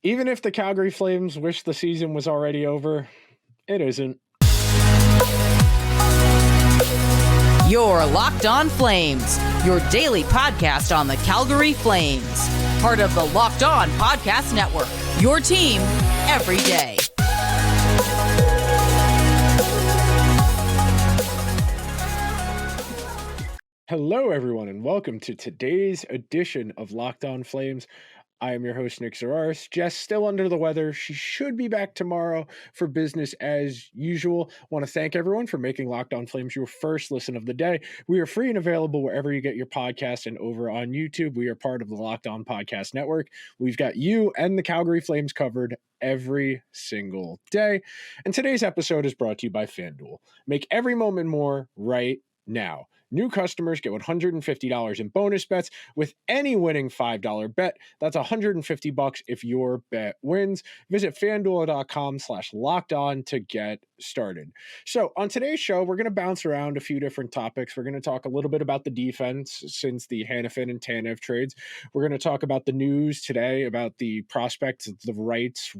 Even if the Calgary Flames wish the season was already over, it isn't. You're Locked On Flames, your daily podcast on the Calgary Flames. Part of the Locked On Podcast Network, your team every day. Hello, everyone, and welcome to today's edition of Locked On Flames. I am your host, Nick Zararis. Jess still under the weather. She should be back tomorrow for business as usual. Want to thank everyone for making Locked On Flames your first listen of the day. We are free and available wherever you get your podcast and over on YouTube. We are part of the Locked On Podcast Network. We've got you and the Calgary Flames covered every single day. And today's episode is brought to you by FanDuel. Make every moment more right now. New customers get $150 in bonus bets with any winning $5 bet. That's $150 if your bet wins. Visit FanDuel.com/lockedon to get started. So on today's show, we're going to bounce around a few different topics. We're going to talk a little bit about the defense since the Hanifin and Tanev trades. We're going to talk about the news today about the prospects, the rights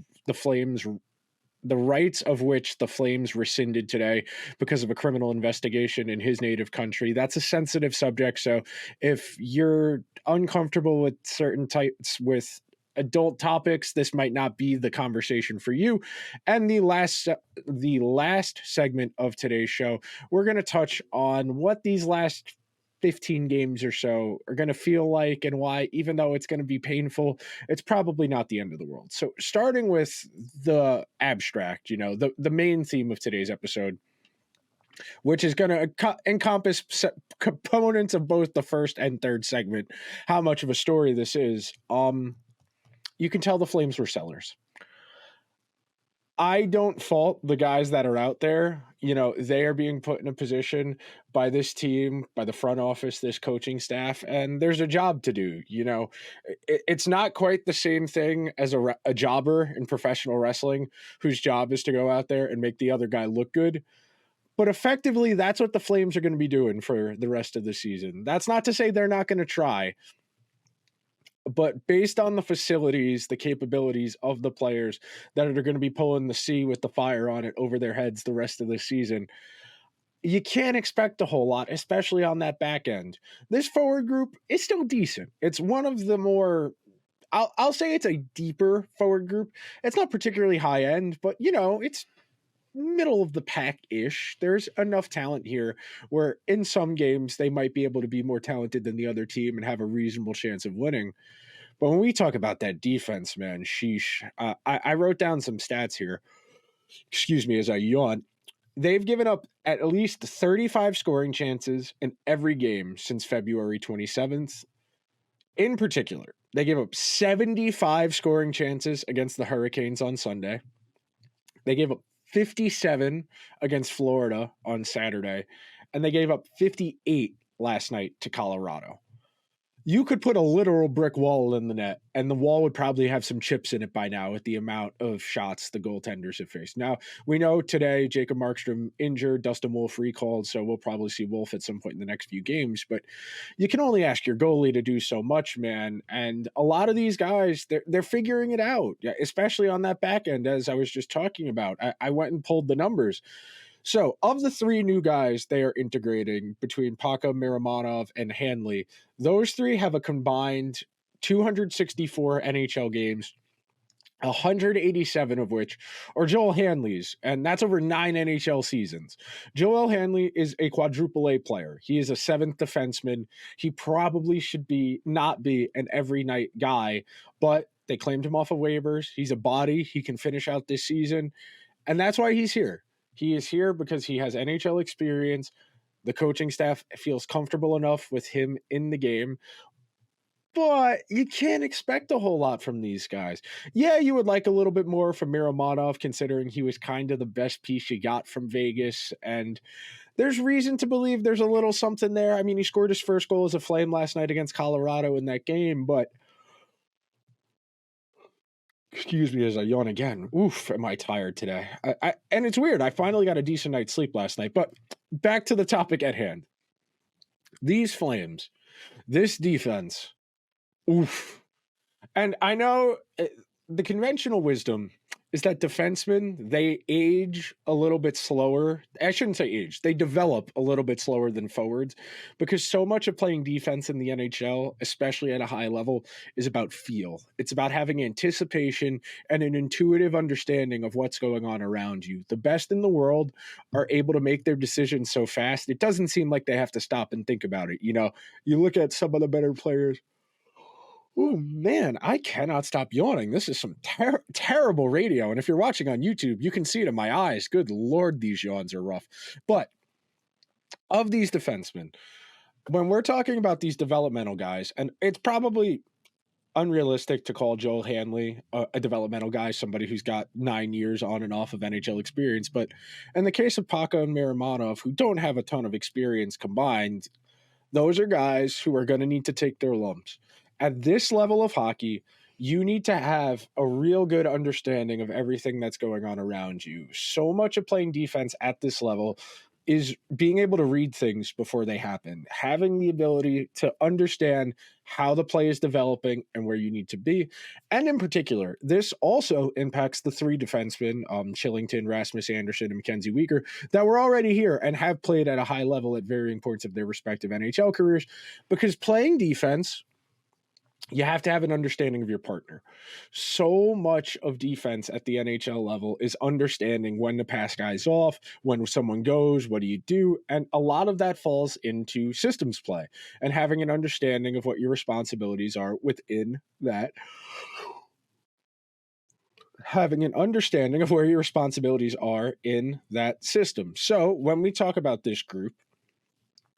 of which the Flames rescinded today because of a criminal investigation in his native country. That's a sensitive subject, so if you're uncomfortable with certain types with adult topics, this might not be the conversation for you. And the last segment of today's show, we're going to touch on what these last 15 games or so are going to feel like and why, even though it's going to be painful, it's probably not the end of the world. So starting with the abstract, the main theme of today's episode, which is going to encompass components of both the first and third segment, how much of a story this is. You can tell the Flames were sellers. I don't fault the guys that are out there. They are being put in a position by this team, by the front office, this coaching staff, and there's a job to do. It's not quite the same thing as a jobber in professional wrestling whose job is to go out there and make the other guy look good. But effectively, that's what the Flames are going to be doing for the rest of the season. That's not to say they're not going to try. But based on the facilities, the capabilities of the players that are going to be pulling the sea with the fire on it over their heads the rest of the season, you can't expect a whole lot, especially on that back end. This forward group is still decent. It's one of the more, I'll say it's a deeper forward group. It's not particularly high end, but it's middle of the pack-ish. There's enough talent here where in some games they might be able to be more talented than the other team and have a reasonable chance of winning. But when we talk about that defense, man, sheesh. I wrote down some stats here. Excuse me as I yawn. They've given up at least 35 scoring chances in every game since February 27th. In particular, they gave up 75 scoring chances against the Hurricanes on Sunday. They gave up 57 against Florida on Saturday, and they gave up 58 last night to Colorado. You could put a literal brick wall in the net, and the wall would probably have some chips in it by now with the amount of shots the goaltenders have faced. Now, we know today Jacob Markstrom injured, Dustin Wolf recalled, so we'll probably see Wolf at some point in the next few games, but you can only ask your goalie to do so much, man, and a lot of these guys, they're figuring it out, especially on that back end, as I was just talking about. I went and pulled the numbers. So, of the three new guys they are integrating between Paka, Miramonov, and Hanley, those three have a combined 264 NHL games, 187 of which are Joel Hanley's, and that's over 9 NHL seasons. Joel Hanley is a quadruple A player. He is a seventh defenseman. He probably should not be an every night guy, but they claimed him off of waivers. He's a body. He can finish out this season, and that's why he's here. He is here because he has NHL experience. The coaching staff feels comfortable enough with him in the game. But you can't expect a whole lot from these guys. Yeah, you would like a little bit more from Miramonov, considering he was kind of the best piece you got from Vegas. And there's reason to believe there's a little something there. I mean, he scored his first goal as a Flame last night against Colorado in that game, but excuse me as I yawn again. Oof, am I tired today? And it's weird. I finally got a decent night's sleep last night. But back to the topic at hand. These Flames, this defense, oof. And I know the conventional wisdom is that defensemen, they age a little bit slower. I shouldn't say age. They develop a little bit slower than forwards because so much of playing defense in the NHL, especially at a high level, is about feel. It's about having anticipation and an intuitive understanding of what's going on around you. The best in the world are able to make their decisions so fast. It doesn't seem like they have to stop and think about it. You look at some of the better players. Oh man, I cannot stop yawning. This is some terrible radio. And if you're watching on YouTube, you can see it in my eyes. Good Lord, these yawns are rough. But of these defensemen, when we're talking about these developmental guys, and it's probably unrealistic to call Joel Hanley a developmental guy, somebody who's got 9 years on and off of NHL experience. But in the case of Paka and Miramonov, who don't have a ton of experience combined, those are guys who are going to need to take their lumps. At this level of hockey, you need to have a real good understanding of everything that's going on around you. So much of playing defense at this level is being able to read things before they happen, having the ability to understand how the play is developing and where you need to be. And in particular, this also impacts the three defensemen, Chillington, Rasmus Anderson, and Mackenzie Weegar, that were already here and have played at a high level at varying points of their respective NHL careers, because playing defense, you have to have an understanding of your partner. So much of defense at the NHL level is understanding when to pass guys off, when someone goes, what do you do? And a lot of that falls into systems play and having an understanding of what your responsibilities are within that. Having an understanding of where your responsibilities are in that system. So when we talk about this group,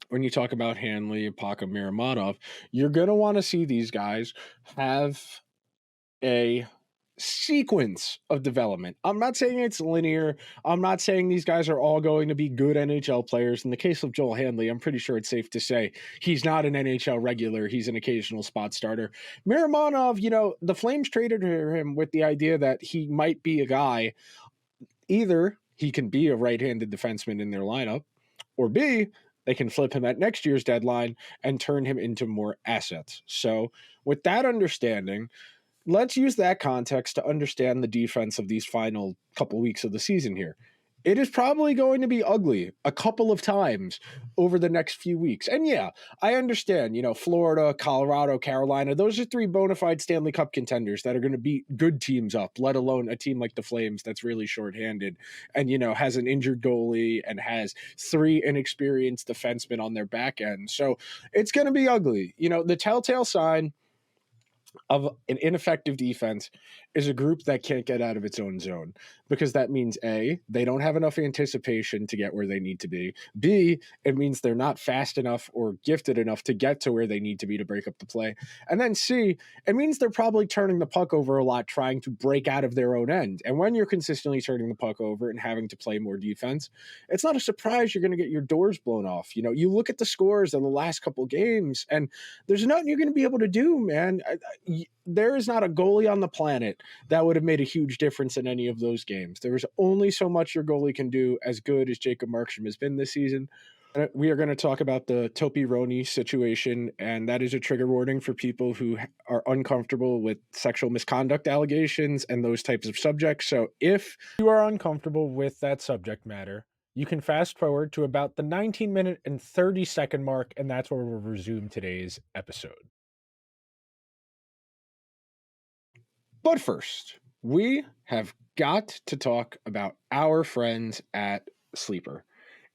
when you talk about Hanley, Paka, Miramonov, you're going to want to see these guys have a sequence of development. I'm not saying it's linear. I'm not saying these guys are all going to be good NHL players. In the case of Joel Hanley, I'm pretty sure it's safe to say he's not an NHL regular. He's an occasional spot starter. Miramonov, the Flames traded him with the idea that he might be a guy. Either he can be a right-handed defenseman in their lineup, or B, they can flip him at next year's deadline and turn him into more assets. So with that understanding, let's use that context to understand the defense of these final couple weeks of the season here. It is probably going to be ugly a couple of times over the next few weeks. And yeah, I understand, Florida, Colorado, Carolina, those are three bona fide Stanley Cup contenders that are going to beat good teams up, let alone a team like the Flames that's really shorthanded and, has an injured goalie and has three inexperienced defensemen on their back end. So it's going to be ugly. The telltale sign of an ineffective defense is a group that can't get out of its own zone, because that means A, they don't have enough anticipation to get where they need to be. B, it means they're not fast enough or gifted enough to get to where they need to be to break up the play. And then C, it means they're probably turning the puck over a lot, trying to break out of their own end. And when you're consistently turning the puck over and having to play more defense, it's not a surprise you're going to get your doors blown off. You look at the scores of the last couple games and there's nothing you're going to be able to do, man. There is not a goalie on the planet that would have made a huge difference in any of those games. There is only so much your goalie can do, as good as Jacob Markstrom has been this season. We are going to talk about the Topi Ronni situation, and that is a trigger warning for people who are uncomfortable with sexual misconduct allegations and those types of subjects. So if you are uncomfortable with that subject matter, you can fast forward to about the 19-minute and 30-second mark, and that's where we'll resume today's episode. But first, we have got to talk about our friends at Sleeper.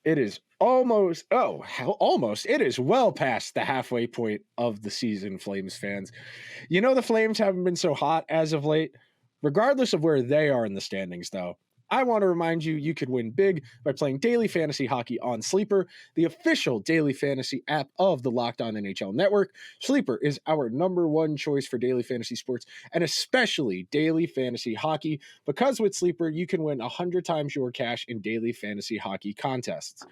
It is almost, it is well past the halfway point of the season, Flames fans. The Flames haven't been so hot as of late. Regardless of where they are in the standings, though, I want to remind you, you can win big by playing daily fantasy hockey on Sleeper, the official daily fantasy app of the Locked On NHL Network. Sleeper is our number one choice for daily fantasy sports, and especially daily fantasy hockey, because with Sleeper, you can win 100 times your cash in daily fantasy hockey contests.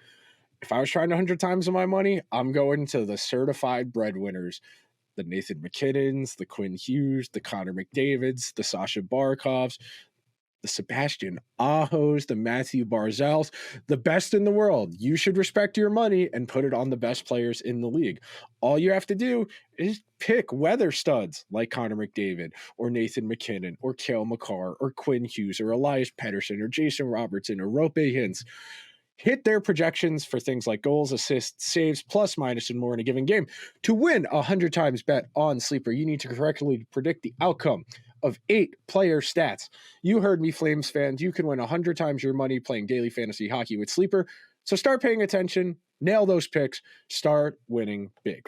If I was trying 100 times of my money, I'm going to the certified breadwinners. The Nathan McKinnons, the Quinn Hughes, the Connor McDavids, the Sasha Barkovs. the Sebastian Ahos, the Matthew Barzals, the best in the world. You should respect your money and put it on the best players in the league. All you have to do is pick weather studs like Connor McDavid or Nathan McKinnon or Cale Makar or Quinn Hughes or Elias Pettersson or Jason Robertson or Rope Hintz. Hit their projections for things like goals, assists, saves, plus, minus, and more in a given game. To win 100 times bet on Sleeper, you need to correctly predict the outcome of 8 player stats. You heard me, Flames fans. You can win 100 times your money playing daily fantasy hockey with Sleeper. So start paying attention, nail those picks, start winning big.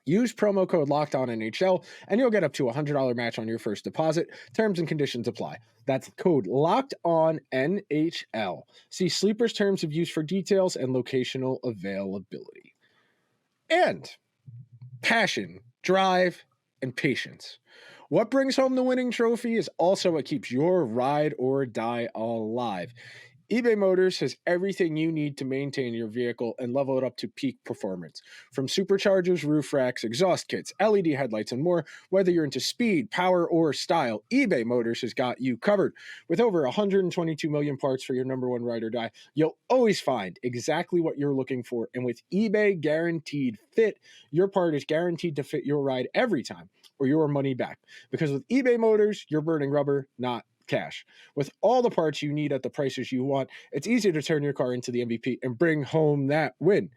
Use promo code LOCKEDONNHL and you'll get up to a $100 match on your first deposit. Terms and conditions apply. That's code LOCKEDONNHL. See Sleeper's terms of use for details and locational availability. And passion, drive, and patience. What brings home the winning trophy is also what keeps your ride or die alive. eBay Motors has everything you need to maintain your vehicle and level it up to peak performance. From superchargers, roof racks, exhaust kits, LED headlights, and more, whether you're into speed, power, or style, eBay Motors has got you covered. With over 122 million parts for your number one ride or die, you'll always find exactly what you're looking for. And with eBay Guaranteed Fit, your part is guaranteed to fit your ride every time or your money back. Because with eBay Motors, you're burning rubber, not cash. With all the parts you need at the prices you want, it's easy to turn your car into the MVP and bring home that win.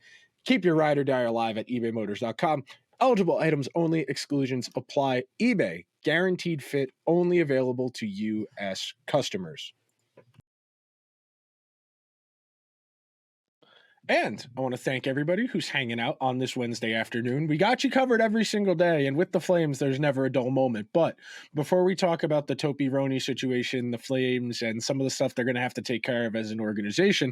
Keep your ride or die alive at ebaymotors.com. Eligible items only. Exclusions apply. eBay Guaranteed Fit, only available to U.S. customers. And I want to thank everybody who's hanging out on this Wednesday afternoon. We got you covered every single day, and with the Flames, there's never a dull moment. But before we talk about the Topi Ronni situation, the Flames, and some of the stuff they're going to have to take care of as an organization,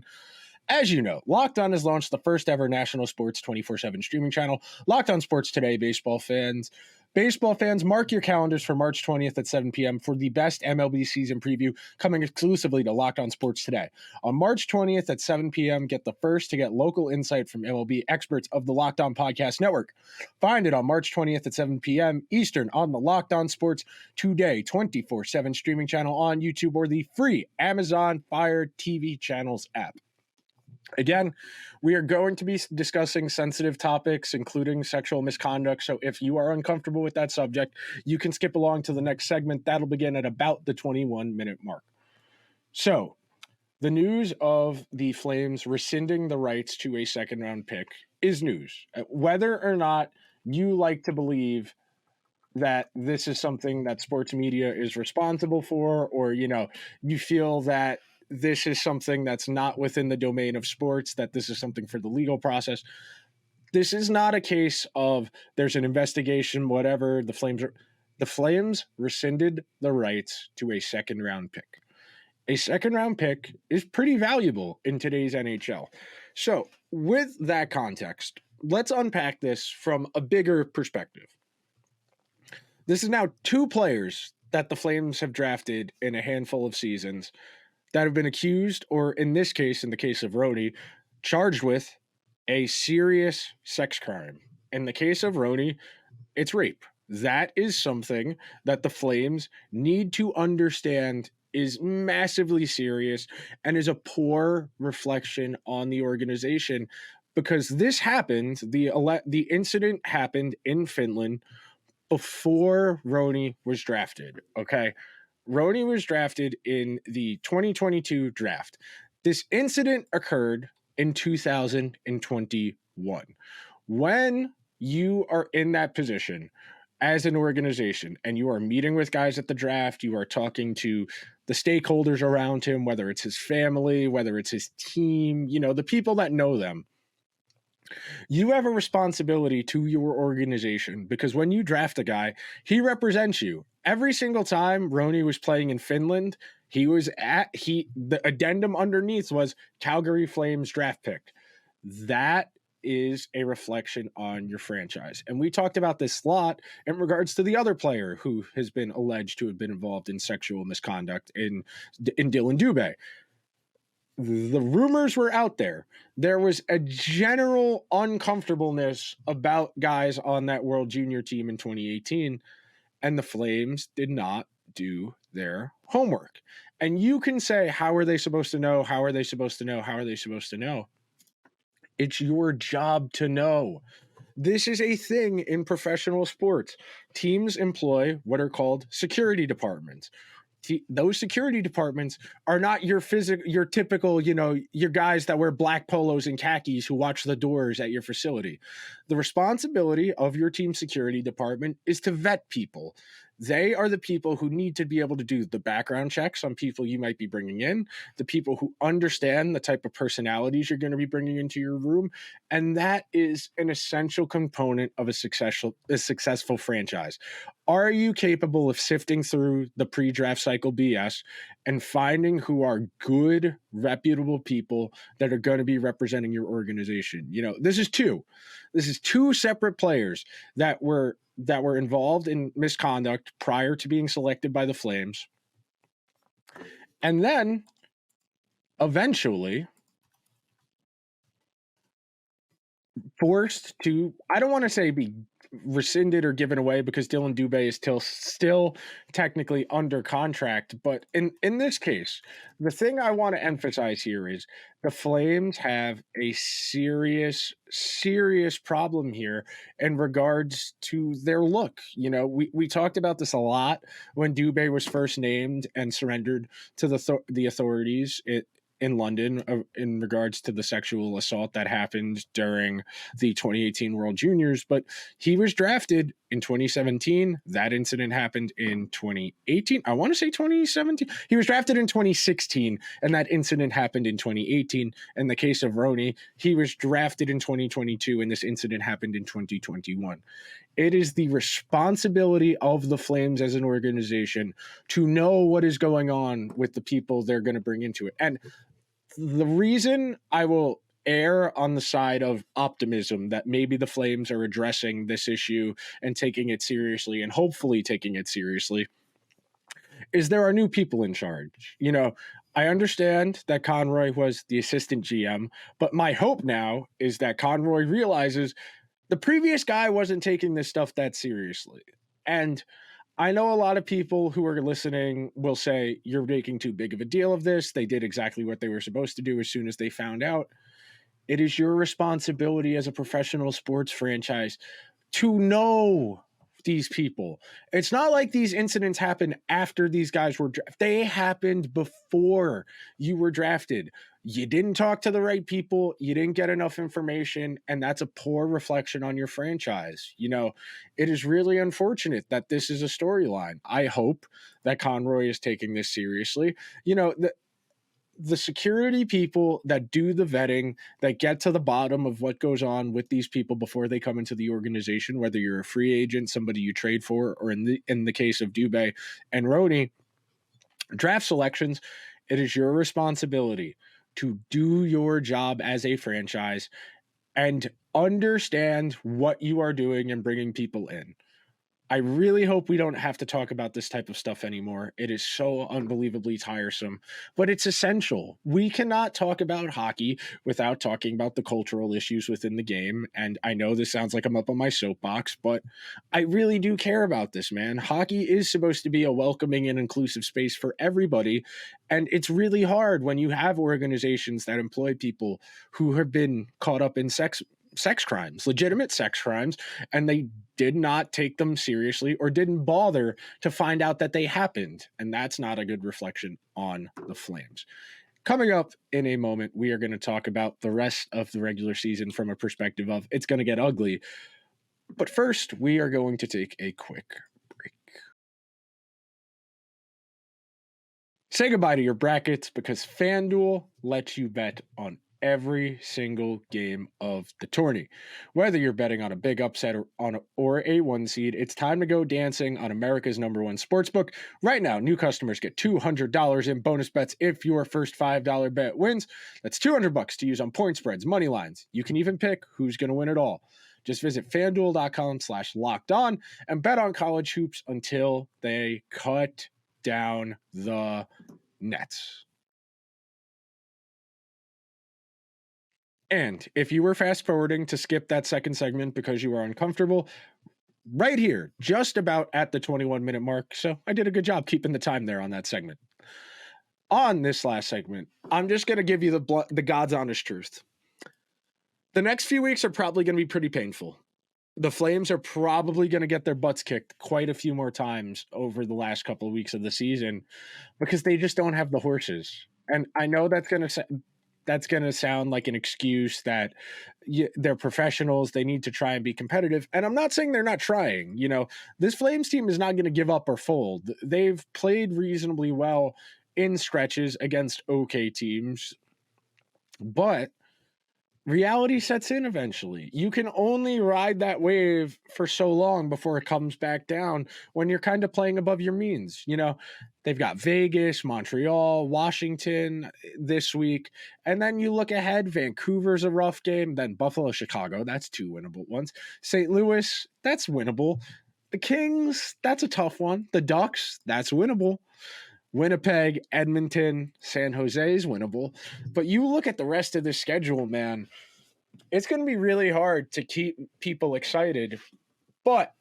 as you know, Locked On has launched the first ever national sports 24/7 streaming channel, Locked On Sports Today. Baseball fans, mark your calendars for March 20th at 7 p.m. for the best MLB season preview coming exclusively to Locked On Sports Today. On March 20th at 7 p.m., get the first to get local insight from MLB experts of the Locked On Podcast Network. Find it on March 20th at 7 p.m. Eastern on the Locked On Sports Today 24/7 streaming channel on YouTube or the free Amazon Fire TV channels app. Again, we are going to be discussing sensitive topics, including sexual misconduct. So if you are uncomfortable with that subject, you can skip along to the next segment. That'll begin at about the 21-minute mark. So the news of the Flames rescinding the rights to a second-round pick is news. Whether or not you like to believe that this is something that sports media is responsible for, or, you feel that this is something that's not within the domain of sports, that this is something for the legal process. This is not a case of there's an investigation, whatever. The Flames rescinded the rights to a second-round pick. A second-round pick is pretty valuable in today's NHL. So with that context, let's unpack this from a bigger perspective. This is now 2 players that the Flames have drafted in a handful of seasons that have been accused, or in this case, in the case of Ronni, charged with a serious sex crime. In the case of Ronni, it's rape. That is something that the Flames need to understand is massively serious and is a poor reflection on the organization, because this happened, the incident happened in Finland before Ronni was drafted, okay? Ronni was drafted in the 2022 draft. This incident occurred in 2021. When you are in that position as an organization and you are meeting with guys at the draft, you are talking to the stakeholders around him, whether it's his family, whether it's his team, the people that know them, you have a responsibility to your organization, because when you draft a guy, he represents you. Every single time Ronni was playing in Finland, the addendum underneath was Calgary Flames draft pick. That is a reflection on your franchise. And we talked about this a lot in regards to the other player who has been alleged to have been involved in sexual misconduct in Dylan Dubé. The rumors were out there. There was a general uncomfortableness about guys on that World Junior team in 2018, and the Flames did not do their homework. And you can say, how are they supposed to know? How are they supposed to know? How are they supposed to know? It's your job to know. This is a thing in professional sports. Teams employ what are called security departments. Those security departments are not your typical, your guys that wear black polos and khakis who watch the doors at your facility. The responsibility of your team security department is to vet people. They are the people who need to be able to do the background checks on people you might be bringing in, the people who understand the type of personalities you're going to be bringing into your room. And that is an essential component of a successful franchise. Are you capable of sifting through the pre-draft cycle BS and finding who are good, reputable people that are going to be representing your organization? This is two separate players that were involved in misconduct prior to being selected by the Flames. And then eventually forced to, I don't want to say be rescinded or given away, because Dylan Dubé is still technically under contract. But in this case, the thing I want to emphasize here is the Flames have a serious problem here in regards to their look. We talked about this a lot when Dubé was first named and surrendered to the authorities in London in regards to the sexual assault that happened during the 2018 World Juniors. But he was drafted in 2017. That incident happened in 2018. I want to say 2017. He was drafted in 2016, and that incident happened in 2018. In the case of Ronni, he was drafted in 2022, and this incident happened in 2021. It is the responsibility of the Flames as an organization to know what is going on with the people they're going to bring into it. And the reason I will err on the side of optimism that maybe the Flames are addressing this issue and taking it seriously, and hopefully taking it seriously, is there are new people in charge. I understand that Conroy was the assistant GM, but my hope now is that Conroy realizes the previous guy wasn't taking this stuff that seriously. And I know a lot of people who are listening will say, you're making too big of a deal of this. They did exactly what they were supposed to do as soon as they found out. It is your responsibility as a professional sports franchise to know these people. It's not like these incidents happened after these guys were drafted. They happened before you were drafted. You didn't talk to the right people. You didn't get enough information. And that's a poor reflection on your franchise. It is really unfortunate that this is a storyline. I hope that Conroy is taking this seriously. The security people that do the vetting, that get to the bottom of what goes on with these people before they come into the organization, whether you're a free agent, somebody you trade for, or in the case of Dubé and Ronni, draft selections, it is your responsibility to do your job as a franchise and understand what you are doing and bringing people in. I really hope we don't have to talk about this type of stuff anymore. It is so unbelievably tiresome, but it's essential. We cannot talk about hockey without talking about the cultural issues within the game. And I know this sounds like I'm up on my soapbox, but I really do care about this, man. Hockey is supposed to be a welcoming and inclusive space for everybody. And it's really hard when you have organizations that employ people who have been caught up in sex crimes, legitimate sex crimes, and they did not take them seriously or didn't bother to find out that they happened. And that's not a good reflection on the Flames. Coming up in a moment, we are going to talk about the rest of the regular season from a perspective of it's going to get ugly. But first, we are going to take a quick break. Say goodbye to your brackets, because FanDuel lets you bet on every single game of the tourney. Whether you're betting on a big upset or a one seed, it's time to go dancing on America's #1 sportsbook. Right now, new customers get $200 in bonus bets if your first $5 bet wins. That's $200 to use on point spreads, money lines. You can even pick who's going to win it all. Just visit FanDuel.com/lockedon and bet on college hoops until they cut down the nets. And if you were fast forwarding to skip that second segment because you were uncomfortable, right here, just about at the 21-minute mark. So I did a good job keeping the time there on that segment. On this last segment, I'm just going to give you the God's honest truth. The next few weeks are probably going to be pretty painful. The Flames are probably going to get their butts kicked quite a few more times over the last couple of weeks of the season because they just don't have the horses. And I know that's going to sound like an excuse that they're professionals. They need to try and be competitive. And I'm not saying they're not trying. This Flames team is not going to give up or fold. They've played reasonably well in stretches against okay teams, but reality sets in eventually. You can only ride that wave for so long before it comes back down when you're kind of playing above your means. They've got Vegas, Montreal, Washington this week. And then you look ahead, Vancouver's a rough game. Then Buffalo, Chicago, that's 2 winnable ones. St. Louis, that's winnable. The Kings, that's a tough one. The Ducks, that's winnable. Winnipeg, Edmonton, San Jose is winnable. But you look at the rest of the schedule, man, it's going to be really hard to keep people excited. But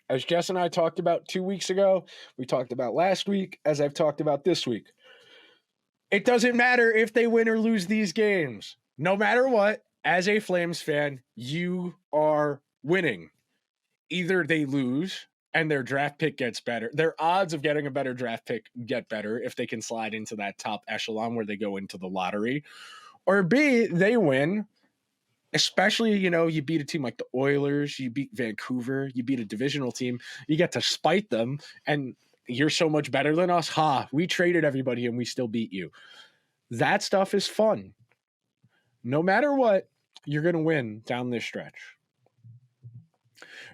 as Jess and I talked about 2 weeks ago, we talked about last week, as I've talked about this week, it doesn't matter if they win or lose these games. No matter what, as a Flames fan, you are winning. Either they lose and their draft pick gets better. Their odds of getting a better draft pick get better if they can slide into that top echelon where they go into the lottery. Or B, they win, especially, you beat a team like the Oilers, you beat Vancouver, you beat a divisional team, you get to spite them, and you're so much better than us. We traded everybody and we still beat you. That stuff is fun. No matter what, you're going to win down this stretch.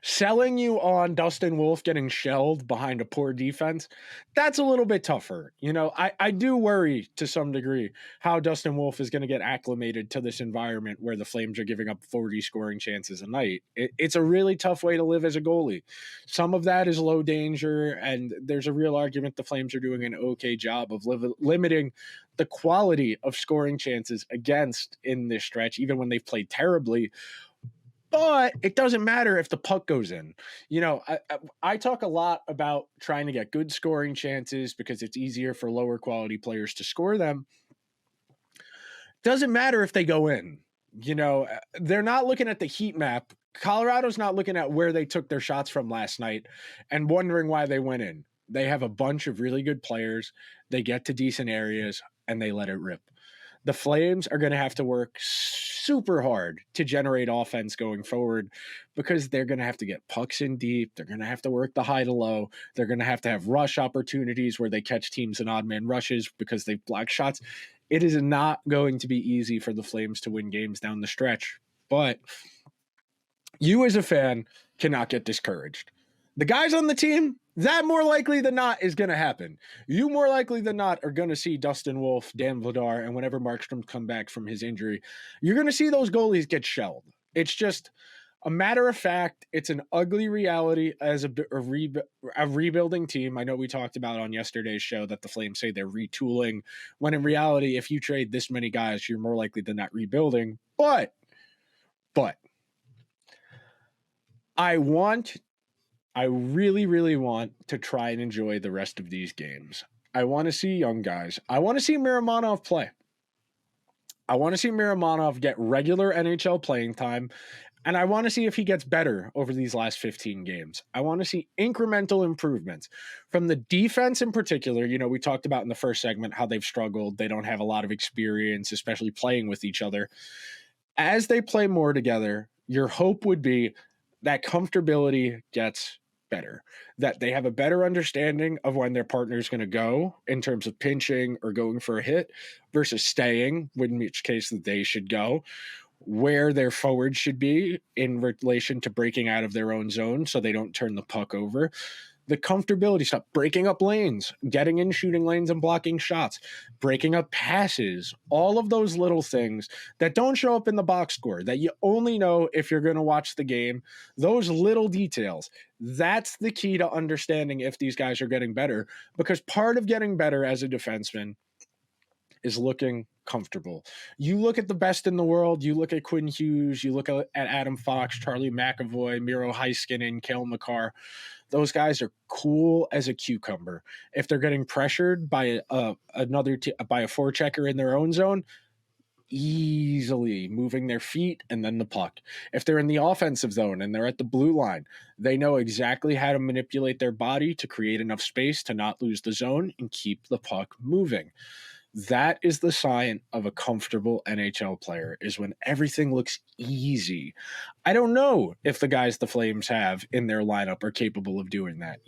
Selling you on Dustin Wolf getting shelled behind a poor defense, that's a little bit tougher. I do worry to some degree how Dustin Wolf is going to get acclimated to this environment where the Flames are giving up 40 scoring chances a night. It's a really tough way to live as a goalie. Some of that is low danger, and there's a real argument the Flames are doing an okay job of limiting the quality of scoring chances against in this stretch, even when they've played terribly. But it doesn't matter if the puck goes in. I talk a lot about trying to get good scoring chances because it's easier for lower quality players to score them. Doesn't matter if they go in. They're not looking at the heat map. Colorado's not looking at where they took their shots from last night and wondering why they went in. They have a bunch of really good players. They get to decent areas and they let it rip. The Flames are going to have to work super hard to generate offense going forward because they're going to have to get pucks in deep. They're going to have to work the high to low. They're going to have rush opportunities where they catch teams in odd man rushes because they've blocked shots. It is not going to be easy for the Flames to win games down the stretch, but you as a fan cannot get discouraged. The guys on the team, that more likely than not is going to happen. You more likely than not are going to see Dustin Wolf, Dan Vladar, and whenever Markstrom come back from his injury, you're going to see those goalies get shelled. It's just a matter of fact. It's an ugly reality as a rebuilding team. I know we talked about on yesterday's show that the Flames say they're retooling, when in reality, if you trade this many guys, you're more likely than not rebuilding. But I really, really want to try and enjoy the rest of these games. I want to see young guys. I want to see Miramonov play. I want to see Miramonov get regular NHL playing time, and I want to see if he gets better over these last 15 games. I want to see incremental improvements from the defense in particular. We talked about in the first segment how they've struggled. They don't have a lot of experience, especially playing with each other. As they play more together, your hope would be that comfortability gets better, that they have a better understanding of when their partner is going to go in terms of pinching or going for a hit versus staying, in which case that they should go, where their forwards should be in relation to breaking out of their own zone so they don't turn the puck over. The comfortability stuff, breaking up lanes, getting in shooting lanes and blocking shots, breaking up passes, all of those little things that don't show up in the box score that you only know if you're going to watch the game. Those little details, that's the key to understanding if these guys are getting better, because part of getting better as a defenseman is looking comfortable. You look at the best in the world, you look at Quinn Hughes, you look at Adam Fox, Charlie McAvoy, Miro Heiskanen, Cale Makar. Those guys are cool as a cucumber. If they're getting pressured by a forechecker in their own zone, easily moving their feet and then the puck. If they're in the offensive zone and they're at the blue line, they know exactly how to manipulate their body to create enough space to not lose the zone and keep the puck moving. That is the sign of a comfortable NHL player, is when everything looks easy. I don't know if the guys the Flames have in their lineup are capable of doing that.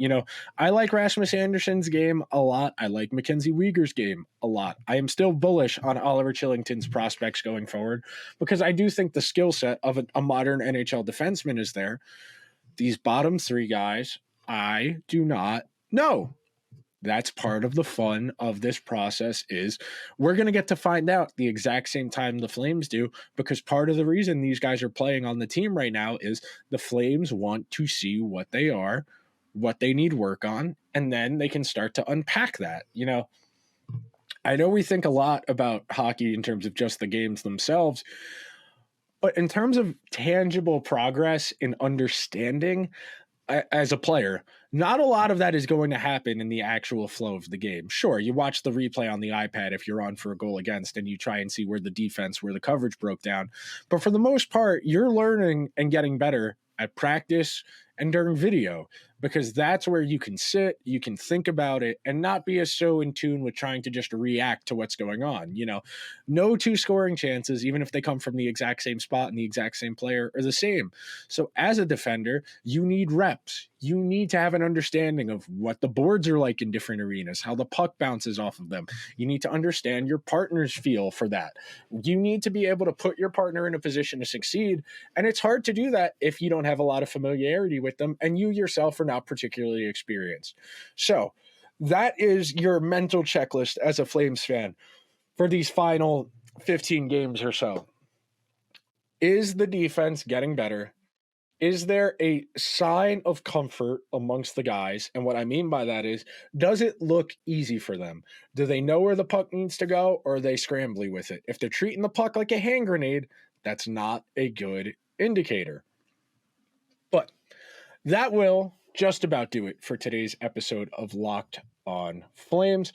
I like Rasmus Anderson's game a lot. I like Mackenzie Weegar's game a lot. I am still bullish on Oliver Chillington's prospects going forward because I do think the skill set of a modern NHL defenseman is there. These bottom three guys, I do not know. That's part of the fun of this process is we're going to get to find out the exact same time the Flames do, because part of the reason these guys are playing on the team right now is the Flames want to see what they are, what they need work on, and then they can start to unpack that. I know we think a lot about hockey in terms of just the games themselves, but in terms of tangible progress in understanding as a player, not a lot of that is going to happen in the actual flow of the game. Sure, you watch the replay on the iPad if you're on for a goal against and you try and see where the coverage broke down. But for the most part, you're learning and getting better at practice and during video, because that's where you can sit, you can think about it, and not be as so in tune with trying to just react to what's going on. No two scoring chances, even if they come from the exact same spot and the exact same player, are the same. So as a defender, you need reps. You need to have an understanding of what the boards are like in different arenas, how the puck bounces off of them. You need to understand your partner's feel for that. You need to be able to put your partner in a position to succeed. And it's hard to do that if you don't have a lot of familiarity with them and you yourself are not particularly experienced. So that is your mental checklist as a Flames fan for these final 15 games or so. Is the defense getting better? Is there a sign of comfort amongst the guys? And what I mean by that is, does it look easy for them? Do they know where the puck needs to go, or are they scrambly with it? If they're treating the puck like a hand grenade, that's not a good indicator. But that will just about do it for today's episode of Locked on Flames.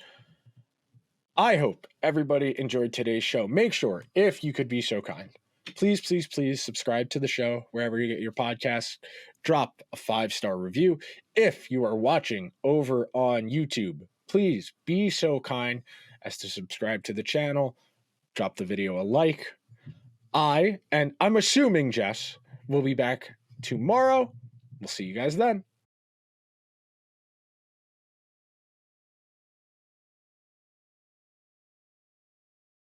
I hope everybody enjoyed today's show. Make sure, if you could be so kind, please, please, please subscribe to the show wherever you get your podcasts. Drop a 5-star review. If you are watching over on YouTube, please be so kind as to subscribe to the channel. Drop the video a like. I'm assuming Jess will be back tomorrow. We'll see you guys then.